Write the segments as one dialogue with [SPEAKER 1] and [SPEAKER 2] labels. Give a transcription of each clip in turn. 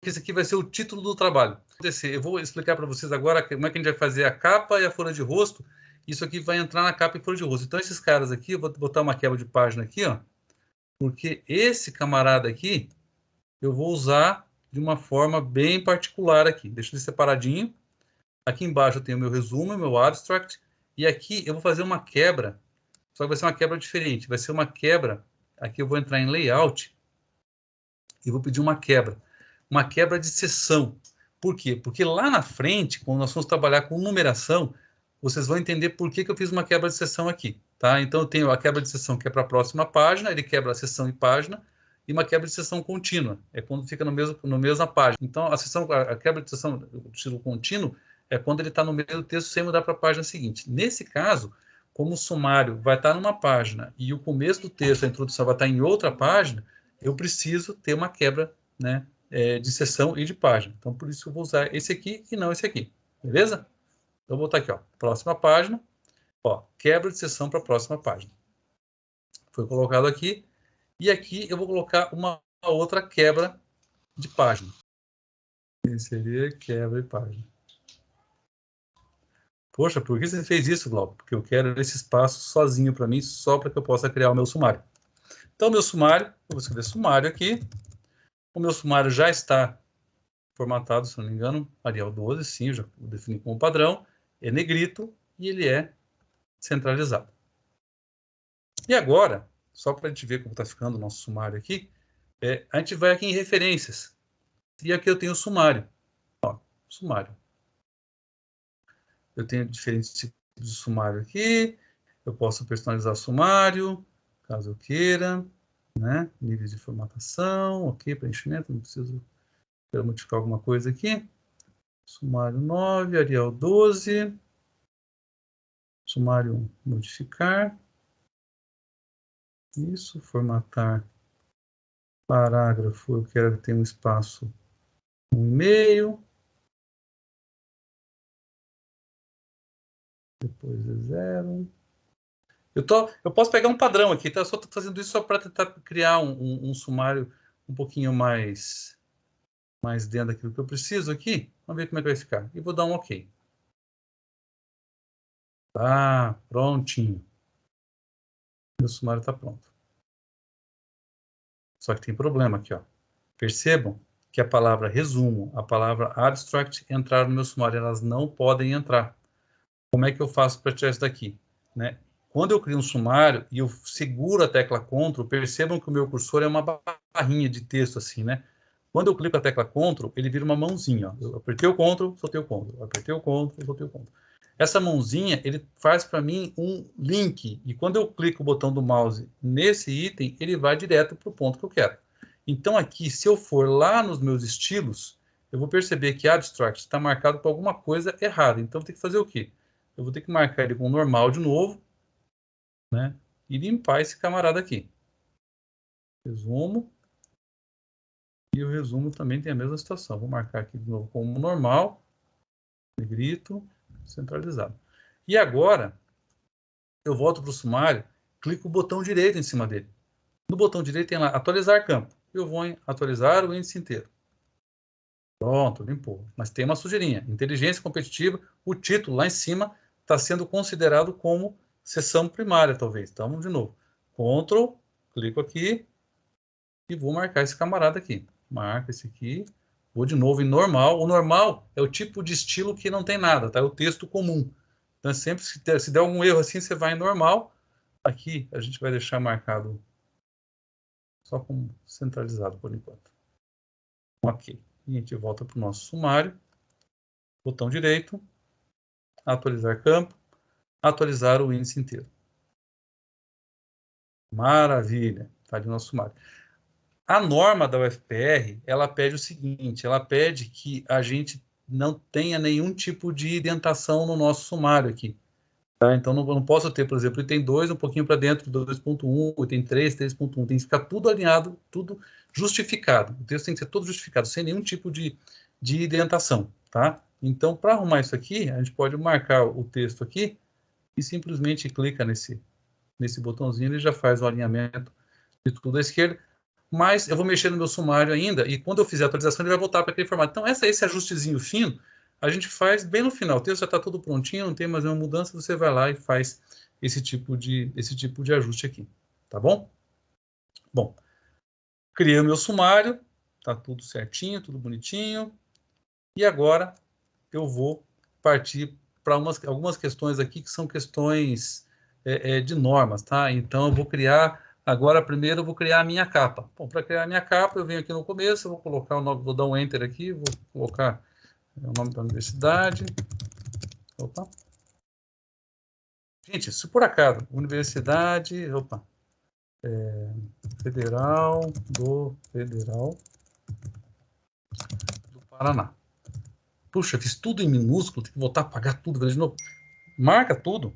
[SPEAKER 1] esse aqui vai ser o título do trabalho. Eu vou explicar para vocês agora como é que a gente vai fazer a capa e a folha de rosto. Isso aqui vai entrar na capa e folha de rosto. Então, esses caras aqui, eu vou botar uma quebra de página aqui, ó, porque esse camarada aqui, eu vou usar de uma forma bem particular aqui. Deixa ele separadinho. Aqui embaixo eu tenho o meu resumo, meu abstract, e aqui eu vou fazer uma quebra, só que vai ser uma quebra diferente. Vai ser uma quebra, aqui eu vou entrar em layout, e vou pedir uma quebra de seção. Por quê? Porque lá na frente, quando nós vamos trabalhar com numeração, vocês vão entender por que eu fiz uma quebra de seção aqui. Tá? Então, eu tenho a quebra de seção que é para a próxima página, ele quebra a seção e página, e uma quebra de seção contínua, é quando fica no mesma página. Então, a quebra de seção do estilo contínuo é quando ele está no meio do texto sem mudar para a página seguinte. Nesse caso, como o sumário vai estar numa página e o começo do texto, a introdução, vai estar em outra página, eu preciso ter uma quebra, né, de seção e de página. Então, por isso eu vou usar esse aqui e não esse aqui. Beleza? Então, eu vou botar aqui, ó, próxima página. Ó, quebra de seção para a próxima página. Foi colocado aqui. E aqui eu vou colocar uma outra quebra de página. Inserir quebra de página. Poxa, por que você fez isso, Glauco? Porque eu quero esse espaço sozinho para mim, só para que eu possa criar o meu sumário. Então, meu sumário, eu vou escrever sumário aqui. O meu sumário já está formatado, se não me engano, Arial 12, sim, eu já defini como padrão. É negrito e ele é centralizado. E agora, só para a gente ver como está ficando o nosso sumário aqui, a gente vai aqui em referências. E aqui eu tenho o sumário. Ó, sumário. Eu tenho diferentes tipos de sumário aqui. Eu posso personalizar o sumário, caso eu queira. Né? Níveis de formatação, ok, preenchimento, não preciso modificar alguma coisa aqui. Sumário 9, Arial 12. Sumário 1, modificar. Isso, formatar. Parágrafo, eu quero ter um espaço 1,5. Depois é 0. Eu posso pegar um padrão aqui, tá? Eu só estou fazendo isso só para tentar criar um sumário um pouquinho mais dentro daquilo que eu preciso aqui. Vamos ver como é que vai ficar. E vou dar um OK. Tá, prontinho. Meu sumário está pronto. Só que tem problema aqui, ó. Percebam que a palavra resumo, a palavra abstract entraram no meu sumário. Elas não podem entrar. Como é que eu faço para tirar isso daqui? Né? Quando eu crio um sumário e eu seguro a tecla Ctrl, percebam que o meu cursor é uma barrinha de texto assim, né? Quando eu clico a tecla Ctrl, ele vira uma mãozinha. Ó. Eu apertei o Ctrl, soltei o Ctrl. Apertei o Ctrl, soltei o Ctrl. Essa mãozinha, ele faz para mim um link. E quando eu clico o botão do mouse nesse item, ele vai direto para o ponto que eu quero. Então aqui, se eu for lá nos meus estilos, eu vou perceber que Abstract está marcado por alguma coisa errada. Então eu tenho que fazer o quê? Eu vou ter que marcar ele com normal de novo, né? E limpar esse camarada aqui. Resumo. E o resumo também tem a mesma situação. Vou marcar aqui de novo como normal, negrito, centralizado. E agora, eu volto para o sumário, clico o botão direito em cima dele. No botão direito tem lá, atualizar campo. Eu vou em atualizar o índice inteiro. Pronto, limpou. Mas tem uma sujeirinha. Inteligência competitiva, o título lá em cima está sendo considerado como seção primária, talvez. Então, vamos de novo. Ctrl, clico aqui e vou marcar esse camarada aqui. Marca esse aqui. Vou de novo em normal. O normal é o tipo de estilo que não tem nada, tá? É o texto comum. Então, sempre se der algum erro assim, você vai em normal. Aqui a gente vai deixar marcado só como centralizado por enquanto. Ok. E a gente volta para o nosso sumário. Botão direito. Atualizar campo. Atualizar o índice inteiro. Maravilha. Está ali no nosso sumário. A norma da UFPR, ela pede o seguinte, ela pede que a gente não tenha nenhum tipo de indentação no nosso sumário aqui. Tá? Então, não posso ter, por exemplo, item 2, um pouquinho para dentro do 2.1, item 3, 3.1. Tem que ficar tudo alinhado, tudo justificado. O texto tem que ser todo justificado, sem nenhum tipo de indentação. Tá? Então, para arrumar isso aqui, a gente pode marcar o texto aqui e simplesmente clica nesse botãozinho, ele já faz o alinhamento de tudo à esquerda. mas eu vou mexer no meu sumário ainda, e quando eu fizer a atualização, ele vai voltar para aquele formato. Então, esse ajustezinho fino, a gente faz bem no final. O texto já está tudo prontinho, não tem mais nenhuma mudança, você vai lá e faz esse tipo de ajuste aqui, tá bom? Bom, criei o meu sumário, tá tudo certinho, tudo bonitinho, e agora eu vou partir para algumas questões aqui que são questões de normas, tá? Então, eu vou criar, agora primeiro eu vou criar a minha capa. Bom, para criar a minha capa, eu venho aqui no começo, eu vou colocar o nome, vou dar um Enter aqui, vou colocar o nome da universidade. Opa. Gente, se por acaso, Universidade, opa, Federal do Paraná. Puxa, fiz tudo em minúsculo, tem que voltar a apagar tudo, de novo. Marca tudo.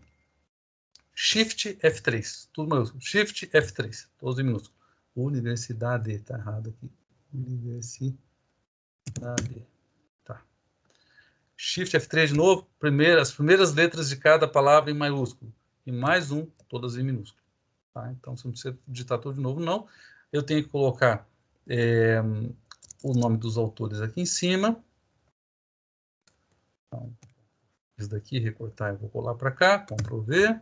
[SPEAKER 1] Shift F3, tudo maiúsculo. Shift F3, todos em minúsculo. Universidade, tá errado aqui. Universidade, tá. Shift F3 de novo, as primeiras letras de cada palavra em maiúsculo. E mais um, todas em minúsculo. Tá? Então, você não precisa digitar tudo de novo, não. Eu tenho que colocar o nome dos autores aqui em cima. Então, isso daqui, recortar, eu vou colar para cá, Ctrl V.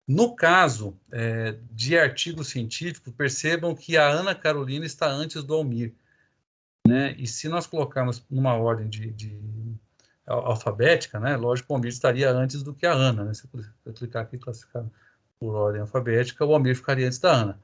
[SPEAKER 1] No caso de artigo científico, percebam que a Ana Carolina está antes do Almir, né? E se nós colocarmos numa ordem alfabética, né? Lógico que o Almir estaria antes do que a Ana, né? Se eu clicar aqui e classificar por ordem alfabética, o Almir ficaria antes da Ana.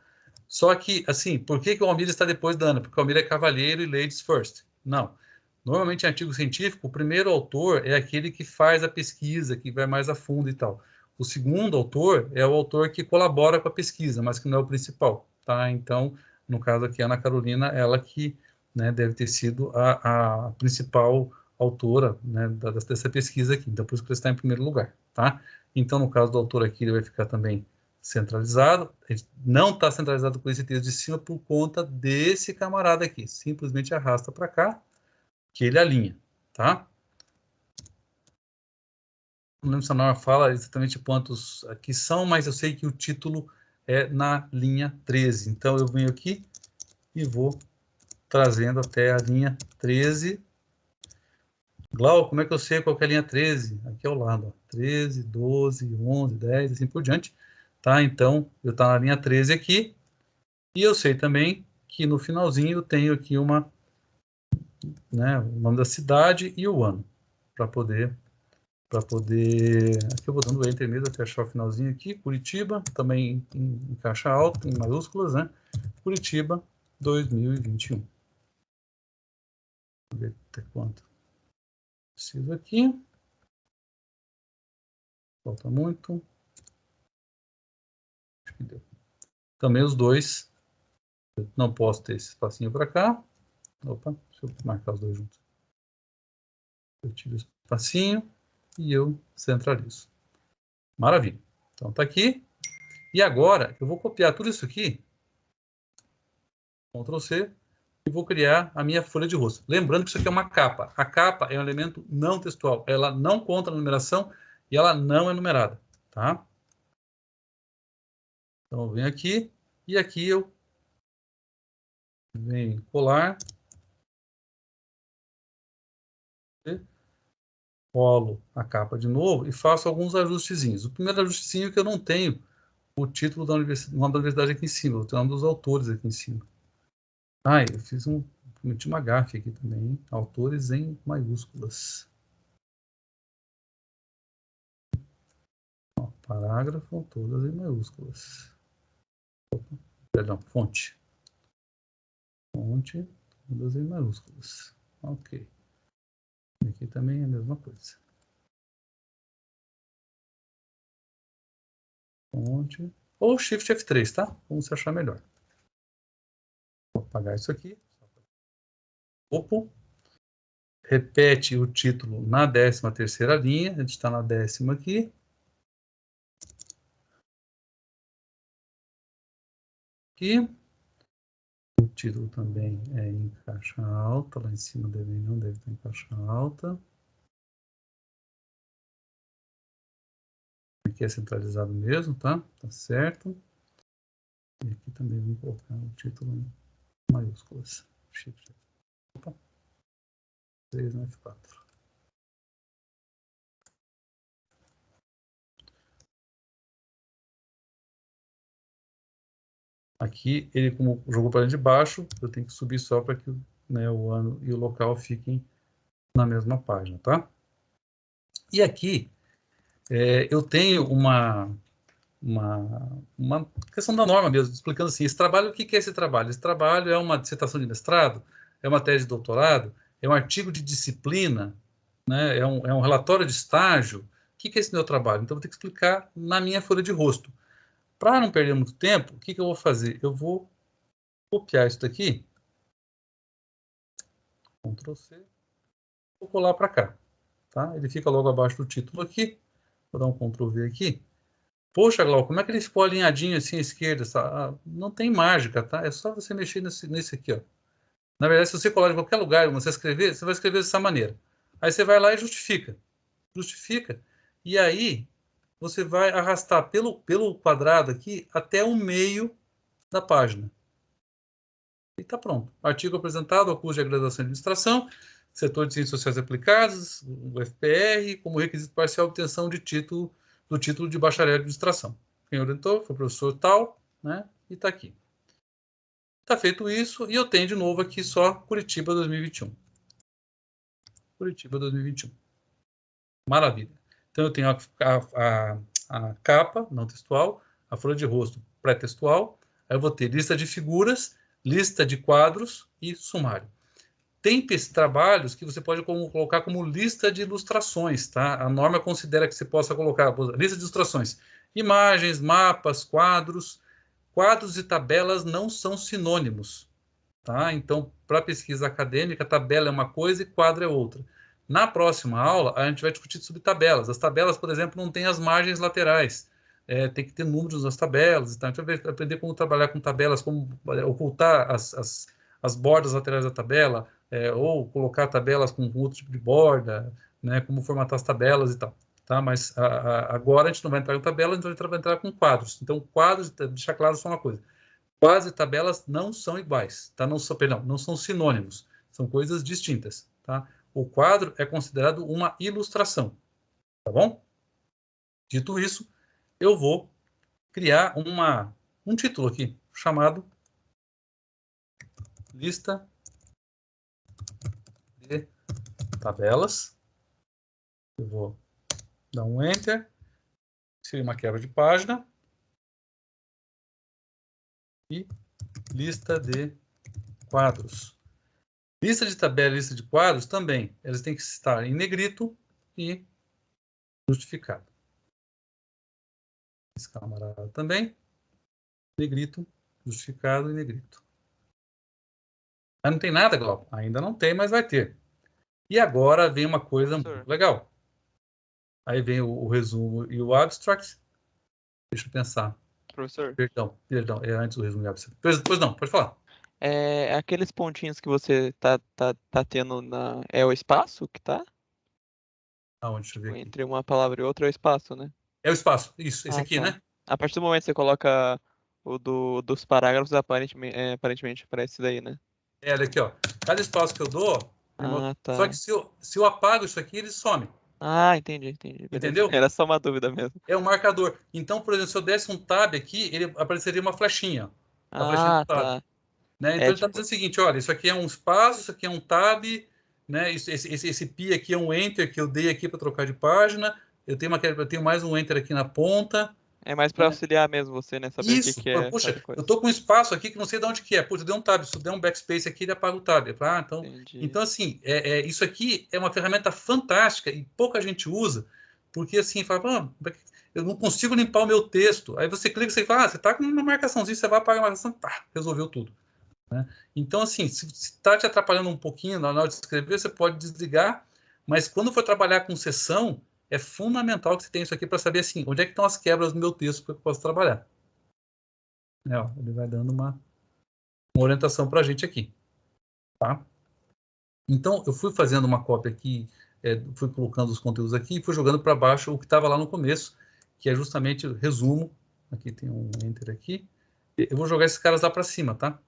[SPEAKER 1] Só que, assim, por que o Almir está depois da Ana? Porque o Almir é cavalheiro e ladies first. Não. Normalmente, em artigo científico, o primeiro autor é aquele que faz a pesquisa, que vai mais a fundo e tal. O segundo autor é o autor que colabora com a pesquisa, mas que não é o principal, tá? Então, no caso aqui, a Ana Carolina, ela que, né, deve ter sido a principal autora, né, dessa pesquisa aqui. Então, por isso que ela está em primeiro lugar, tá? Então, no caso do autor aqui, ele vai ficar também centralizado. Ele não está centralizado com esse texto de cima por conta desse camarada aqui. Simplesmente arrasta para cá, que ele alinha, tá? Não lembro se a norma fala exatamente quantos aqui são, mas eu sei que o título é na linha 13. Então, eu venho aqui e vou trazendo até a linha 13. Glau, como é que eu sei qual que é a linha 13? Aqui ao lado, ó. 13, 12, 11, 10, assim por diante. Tá? Então, eu estou na linha 13 aqui. E eu sei também que no finalzinho eu tenho aqui né, o nome da cidade e o ano. Para poder... Aqui eu vou dando Enter mesmo até achar o finalzinho aqui. Curitiba, também em caixa alta, em maiúsculas, né? Curitiba 2021. Vamos ver até quanto preciso aqui. Falta muito. Acho que deu. Também os dois. Eu não posso ter esse espacinho para cá. Opa, deixa eu marcar os dois juntos. Eu tiro esse espacinho e eu centralizo. Maravilha. Então tá aqui. E agora eu vou copiar tudo isso aqui. Ctrl C. E vou criar a minha folha de rosto. Lembrando que isso aqui é uma capa. A capa é um elemento não textual. Ela não conta a numeração e ela não é numerada. Tá? Então eu venho aqui e aqui eu venho colar. Colo a capa de novo e faço alguns ajustezinhos. O primeiro ajustezinho é que eu não tenho o título da universidade aqui em cima. Eu tenho um dos autores aqui em cima. Ah, eu cometi uma gafe aqui também, hein? Autores em maiúsculas. Ó, parágrafo, todas em maiúsculas. Perdão, fonte. Fonte, todas em maiúsculas. Ok. Aqui também é a mesma coisa. Fonte. Ou Shift F3, tá? Como você achar melhor. Vou apagar isso aqui. Opo. Repete o título na 13ª linha. A gente está na 10ª aqui. Aqui. O título também é em caixa alta. Lá em cima não deve estar em caixa alta. Aqui é centralizado mesmo, tá? Tá certo. E aqui também vamos colocar o título em maiúsculas. Shift. Opa. 3 no F4. Aqui, ele como jogou para de baixo, eu tenho que subir só para que, né, o ano e o local fiquem na mesma página, tá? E aqui, eu tenho uma questão da norma mesmo, explicando assim, esse trabalho, o que é esse trabalho? Esse trabalho é uma dissertação de mestrado, é uma tese de doutorado, é um artigo de disciplina, né, é um relatório de estágio. O que é esse meu trabalho? Então, eu vou ter que explicar na minha folha de rosto. Para não perder muito tempo, o que eu vou fazer? Eu vou copiar isso daqui, Ctrl C, vou colar para cá, tá? Ele fica logo abaixo do título aqui, vou dar um Ctrl V aqui. Poxa, Glauco, como é que ele ficou alinhadinho assim à esquerda? Não tem mágica, tá? É só você mexer nesse aqui, ó. Na verdade, se você colar em qualquer lugar e você escrever, você vai escrever dessa maneira. Aí você vai lá e justifica. Justifica. E aí, você vai arrastar pelo quadrado aqui até o meio da página. E está pronto. Artigo apresentado ao curso de graduação em administração, setor de ciências sociais aplicadas, o FPR, como requisito parcial obtenção de título, do título de bacharel de administração. Quem orientou foi o professor tal, né? E está aqui. Está feito isso, e eu tenho de novo aqui só Curitiba 2021. Curitiba 2021. Maravilha. Então eu tenho a capa não textual, a folha de rosto pré-textual, aí eu vou ter lista de figuras, lista de quadros e sumário. Tem trabalhos que você pode colocar como lista de ilustrações, tá? A norma considera que você possa colocar lista de ilustrações, imagens, mapas, quadros. Quadros e tabelas não são sinônimos, tá? Então, para pesquisa acadêmica, tabela é uma coisa e quadro é outra. Na próxima aula, a gente vai discutir sobre tabelas. As tabelas, por exemplo, não têm as margens laterais. Tem que ter números nas tabelas. Então, a gente vai aprender como trabalhar com tabelas, como ocultar as bordas laterais da tabela, ou colocar tabelas com outro tipo de borda, né, como formatar as tabelas e tal. Tá? Mas agora a gente não vai entrar em tabela, a gente vai entrar com quadros. Então, quadros, deixar claro só uma coisa. Quadros e tabelas não são iguais, tá? Não são sinônimos, são coisas distintas, tá? O quadro é considerado uma ilustração, tá bom? Dito isso, eu vou criar um título aqui, chamado Lista de Tabelas. Eu vou dar um Enter, seria uma quebra de página, e lista de quadros. Lista de tabela e lista de quadros também, elas têm que estar em negrito e justificado. Esse camarada também, negrito, justificado e negrito. Mas não tem nada, Glauco? Ainda não tem, mas vai ter. E agora vem uma coisa muito legal. Aí vem o resumo e o abstract. Deixa eu pensar.
[SPEAKER 2] Professor,
[SPEAKER 1] Perdão, é antes do resumo e abstract. Pois não, pode falar.
[SPEAKER 2] aqueles pontinhos que você tá tendo é o espaço que tá?
[SPEAKER 1] Aonde? Deixa eu ver
[SPEAKER 2] Tipo,
[SPEAKER 1] aqui.
[SPEAKER 2] entre uma palavra e outra é o espaço, né?
[SPEAKER 1] É o espaço. Isso, esse
[SPEAKER 2] Ah,
[SPEAKER 1] aqui,
[SPEAKER 2] tá.
[SPEAKER 1] né?
[SPEAKER 2] A partir do momento que você coloca o dos parágrafos, aparentemente aparece isso daí, né?
[SPEAKER 1] Olha aqui, ó. Cada espaço que eu dou,
[SPEAKER 2] Ah,
[SPEAKER 1] só que
[SPEAKER 2] tá.
[SPEAKER 1] se eu apago isso aqui, ele some.
[SPEAKER 2] Ah, entendi. Beleza.
[SPEAKER 1] Entendeu?
[SPEAKER 2] Era só uma dúvida mesmo.
[SPEAKER 1] É um marcador. Então, por exemplo, se eu desse um tab aqui, ele apareceria uma flechinha. A flechinha do
[SPEAKER 2] Ah,
[SPEAKER 1] tab.
[SPEAKER 2] tá.
[SPEAKER 1] Né? Então
[SPEAKER 2] É
[SPEAKER 1] ele está
[SPEAKER 2] tipo.
[SPEAKER 1] dizendo o seguinte, olha, isso aqui é um espaço, isso aqui é um tab, né? Esse pi aqui é um enter que eu dei aqui para trocar de página, eu tenho mais um enter aqui na ponta.
[SPEAKER 2] É mais pra
[SPEAKER 1] Né?
[SPEAKER 2] auxiliar mesmo você, né? Saber o que
[SPEAKER 1] Isso,
[SPEAKER 2] que é cada
[SPEAKER 1] puxa, eu
[SPEAKER 2] coisa.
[SPEAKER 1] estou com um espaço aqui que não sei de onde que é. Puxa, eu dei um tab, se eu der um backspace aqui, ele apaga o tab.
[SPEAKER 2] Entendi.
[SPEAKER 1] Então assim, isso aqui é uma ferramenta fantástica e pouca gente usa, porque assim, fala, eu não consigo limpar o meu texto. Aí você clica e você fala, você está com uma marcaçãozinha, você vai apagar a marcação, pá, resolveu tudo. Né? Então, assim, se está te atrapalhando um pouquinho na hora de escrever, você pode desligar, mas quando for trabalhar com sessão, é fundamental que você tenha isso aqui para saber assim, onde é que estão as quebras do meu texto para que eu possa trabalhar. Ó, ele vai dando uma orientação para a gente aqui. Tá? Então, eu fui fazendo uma cópia aqui, fui colocando os conteúdos aqui e fui jogando para baixo o que estava lá no começo, que é justamente o resumo. Aqui tem um enter aqui. Eu vou jogar esses caras lá para cima, tá?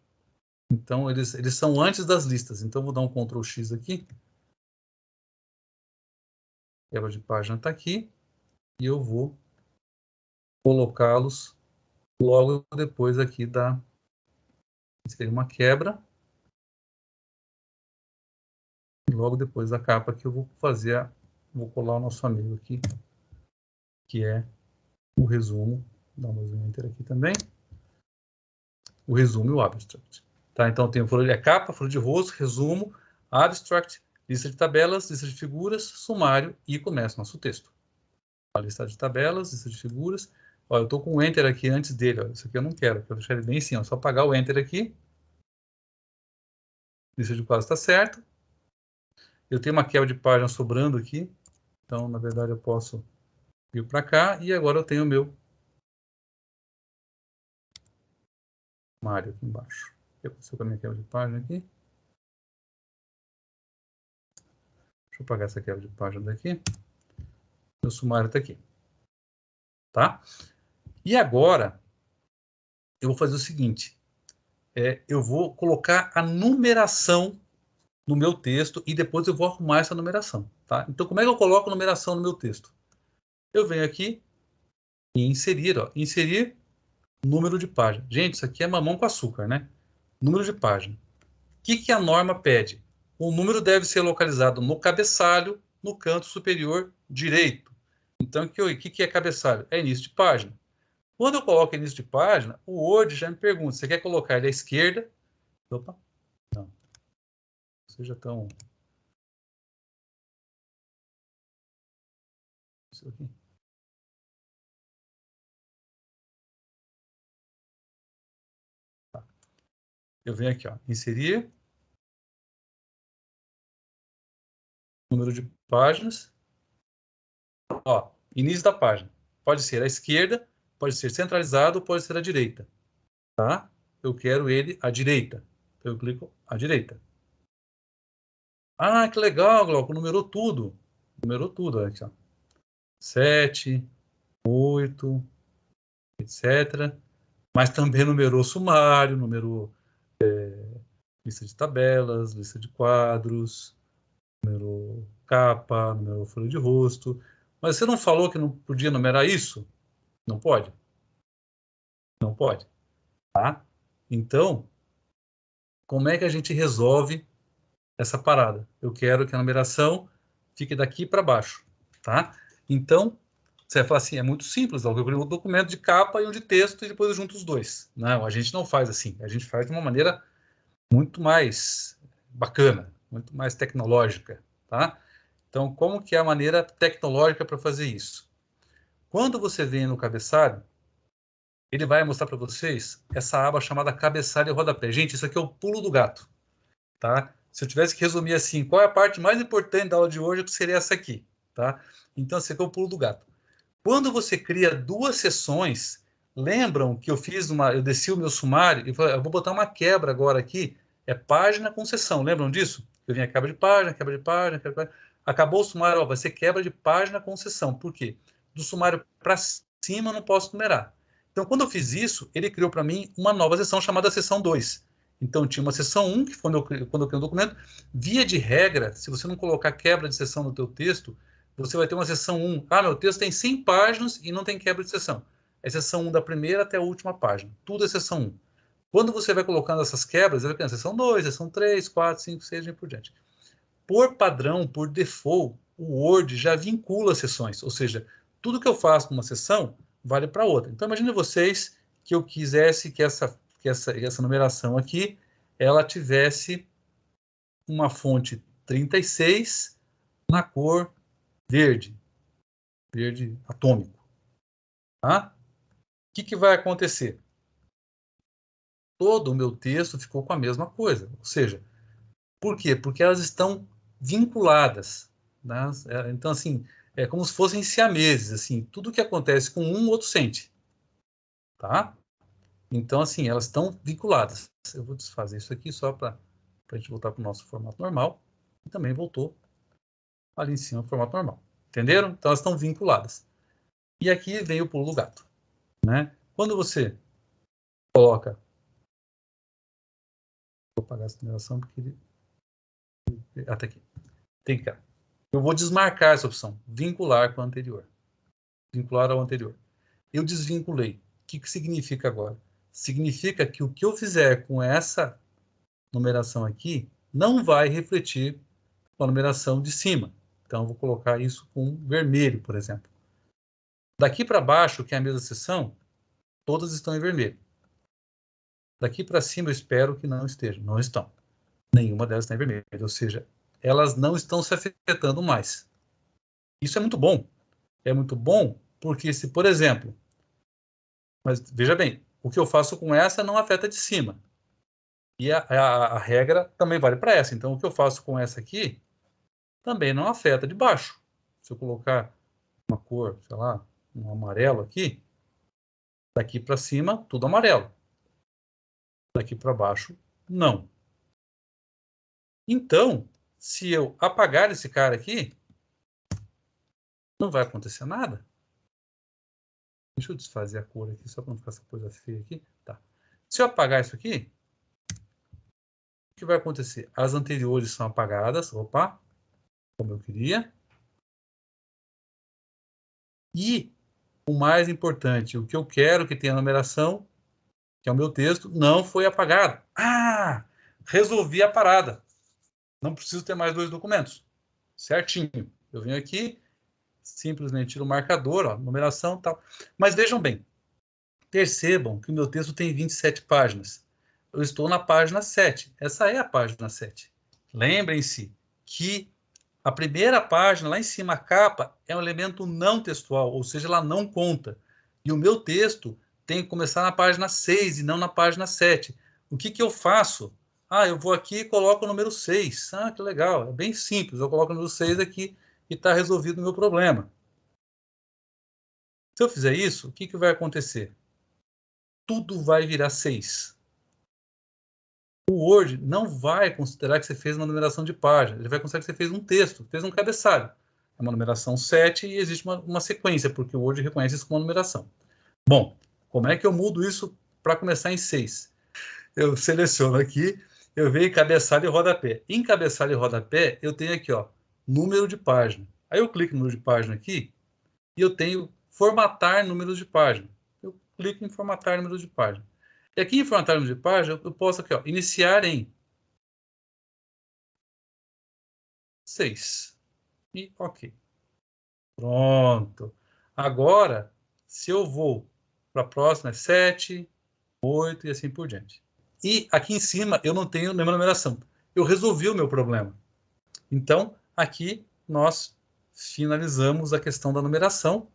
[SPEAKER 1] Então, eles são antes das listas. Então, eu vou dar um Ctrl X aqui. Quebra de página está aqui. E eu vou colocá-los logo depois aqui da... Seria uma quebra. E logo depois da capa que eu vou fazer... Vou colar o nosso amigo aqui, que é o resumo. Dá mais um Enter aqui também. O resumo e o abstract. Tá? Então, eu tenho folha de capa, folha de rosto, resumo, abstract, lista de tabelas, lista de figuras, sumário e começa o nosso texto. A lista de tabelas, lista de figuras. Ó, eu estou com o Enter aqui antes dele. Ó. Isso aqui eu não quero, eu quero deixar ele bem assim. Ó. Só apagar o Enter aqui. Lista de quadros está certo. Eu tenho uma quebra de página sobrando aqui. Então, na verdade, eu posso vir para cá. E agora eu tenho o meu sumário aqui embaixo. O que aconteceu com a minha quebra de página aqui? Deixa eu apagar essa quebra de página daqui. Meu sumário está aqui. Tá? E agora, eu vou fazer o seguinte. Eu vou colocar a numeração no meu texto e depois eu vou arrumar essa numeração. Tá? Então, como é que eu coloco a numeração no meu texto? Eu venho aqui e inserir, ó, inserir número de página. Gente, isso aqui é mamão com açúcar, né? Número de página. O que a norma pede? O número deve ser localizado no cabeçalho, no canto superior direito. Então, o que é cabeçalho? É início de página. Quando eu coloco início de página, o Word já me pergunta, você quer colocar ele à esquerda? Opa, não. Vocês já estão... Isso aqui. Tá. Eu venho aqui, ó, inserir número de páginas. Ó, início da página. Pode ser à esquerda, pode ser centralizado, pode ser à direita. Tá? Eu quero ele à direita. Eu clico à direita. Ah, que legal, Glauco, numerou tudo. Numerou tudo, olha aqui, ó. 7, 8, etc. Mas também numerou sumário, numerou lista de tabelas, lista de quadros, numerou capa, numerou folha de rosto. Mas você não falou que não podia numerar isso? Não pode? Não pode. Tá? Então, como é que a gente resolve essa parada? Eu quero que a numeração fique daqui para baixo, tá? Então, você vai falar assim, é muito simples, eu crio um documento de capa e um de texto e depois eu junto os dois. Não, a gente não faz assim, a gente faz de uma maneira muito mais bacana, muito mais tecnológica, tá? Então, como que é a maneira tecnológica para fazer isso? Quando você vem no cabeçalho, ele vai mostrar para vocês essa aba chamada cabeçalho e rodapé. Gente, isso aqui é o pulo do gato, tá? Se eu tivesse que resumir assim, qual é a parte mais importante da aula de hoje, seria essa aqui, tá? Então, esse aqui é o pulo do gato. Quando você cria duas sessões, lembram que eu desci o meu sumário e falei, eu vou botar uma quebra agora aqui, é página com sessão, lembram disso? Eu vinha quebra de página, quebra de página, quebra de página. Acabou o sumário, ó, vai ser quebra de página com sessão. Por quê? Do sumário para cima eu não posso numerar. Então, quando eu fiz isso, ele criou para mim uma nova sessão chamada sessão 2. Então, tinha uma sessão 1, que quando eu criei um documento, via de regra, se você não colocar quebra de sessão no teu texto, você vai ter uma sessão 1. Ah, meu texto tem 100 páginas e não tem quebra de sessão. É sessão 1 da primeira até a última página. Tudo é sessão 1. Quando você vai colocando essas quebras, vai criando sessão 2, sessão 3, 4, 5, 6 e por diante. Por padrão, por default, o Word já vincula sessões. Ou seja, tudo que eu faço numa sessão vale para outra. Então, imagine vocês que eu quisesse que essa numeração aqui, ela tivesse uma fonte 36 na cor verde atômico. Tá? O que vai acontecer? Todo o meu texto ficou com a mesma coisa. Ou seja, por quê? Porque elas estão vinculadas. Né? Então, assim, é como se fossem siameses. Assim, tudo que acontece com um, o outro sente. Tá? Então, assim, elas estão vinculadas. Eu vou desfazer isso aqui só para a gente voltar para o nosso formato normal. E também voltou ali em cima o formato normal. Entenderam? Então, elas estão vinculadas. E aqui vem o pulo do gato. Né? Quando você coloca. Vou apagar essa numeração porque ele... Até aqui. Tem que ficar. Eu vou desmarcar essa opção. Vincular com a anterior. Vincular ao anterior. Eu desvinculei. O que significa agora? Significa que o que eu fizer com essa numeração aqui não vai refletir com a numeração de cima. Então, eu vou colocar isso com vermelho, por exemplo. Daqui para baixo, que é a mesma seção, todas estão em vermelho. Daqui para cima, eu espero que não estejam. Não estão. Nenhuma delas está em vermelho. Ou seja, elas não estão se afetando mais. Isso é muito bom. É muito bom porque se, por exemplo... Mas veja bem, o que eu faço com essa não afeta de cima. E a regra também vale para essa. Então, o que eu faço com essa aqui também não afeta de baixo. Se eu colocar uma cor, sei lá, um amarelo aqui, daqui para cima, tudo amarelo. Daqui para baixo, não. Então, se eu apagar esse cara aqui, não vai acontecer nada. Deixa eu desfazer a cor aqui, só para não ficar essa coisa feia aqui. Tá. Se eu apagar isso aqui, o que vai acontecer? As anteriores são apagadas. Opa! Como eu queria. E o mais importante, o que eu quero que tenha numeração, que é o meu texto, não foi apagado. Ah! Resolvi a parada. Não preciso ter mais 2 documentos. Certinho. Eu venho aqui, simplesmente tiro o marcador, ó, numeração e tal. Mas vejam bem, percebam que o meu texto tem 27 páginas. Eu estou na página 7. Essa é a página 7. Lembrem-se que a primeira página, lá em cima, a capa, é um elemento não textual, ou seja, ela não conta. E o meu texto tem que começar na página 6 e não na página 7. O que eu faço? Ah, eu vou aqui e coloco o número 6. Ah, que legal. É bem simples. Eu coloco o número 6 aqui e está resolvido o meu problema. Se eu fizer isso, o que vai acontecer? Tudo vai virar 6. O Word não vai considerar que você fez uma numeração de página. Ele vai considerar que você fez um texto, fez um cabeçalho. É uma numeração 7 e existe uma sequência, porque o Word reconhece isso como uma numeração. Bom, como é que eu mudo isso para começar em 6? Eu seleciono aqui, eu venho em cabeçalho e rodapé. Em cabeçalho e rodapé, eu tenho aqui, ó, número de página. Aí eu clico no número de página aqui e eu tenho formatar números de página. Eu clico em formatar números de página. E aqui em formatar números de página, eu posso aqui, ó, iniciar em 6. E ok. Pronto. Agora, se eu vou para a próxima, é 7, 8 e assim por diante. E aqui em cima eu não tenho nenhuma numeração. Eu resolvi o meu problema. Então, aqui nós finalizamos a questão da numeração.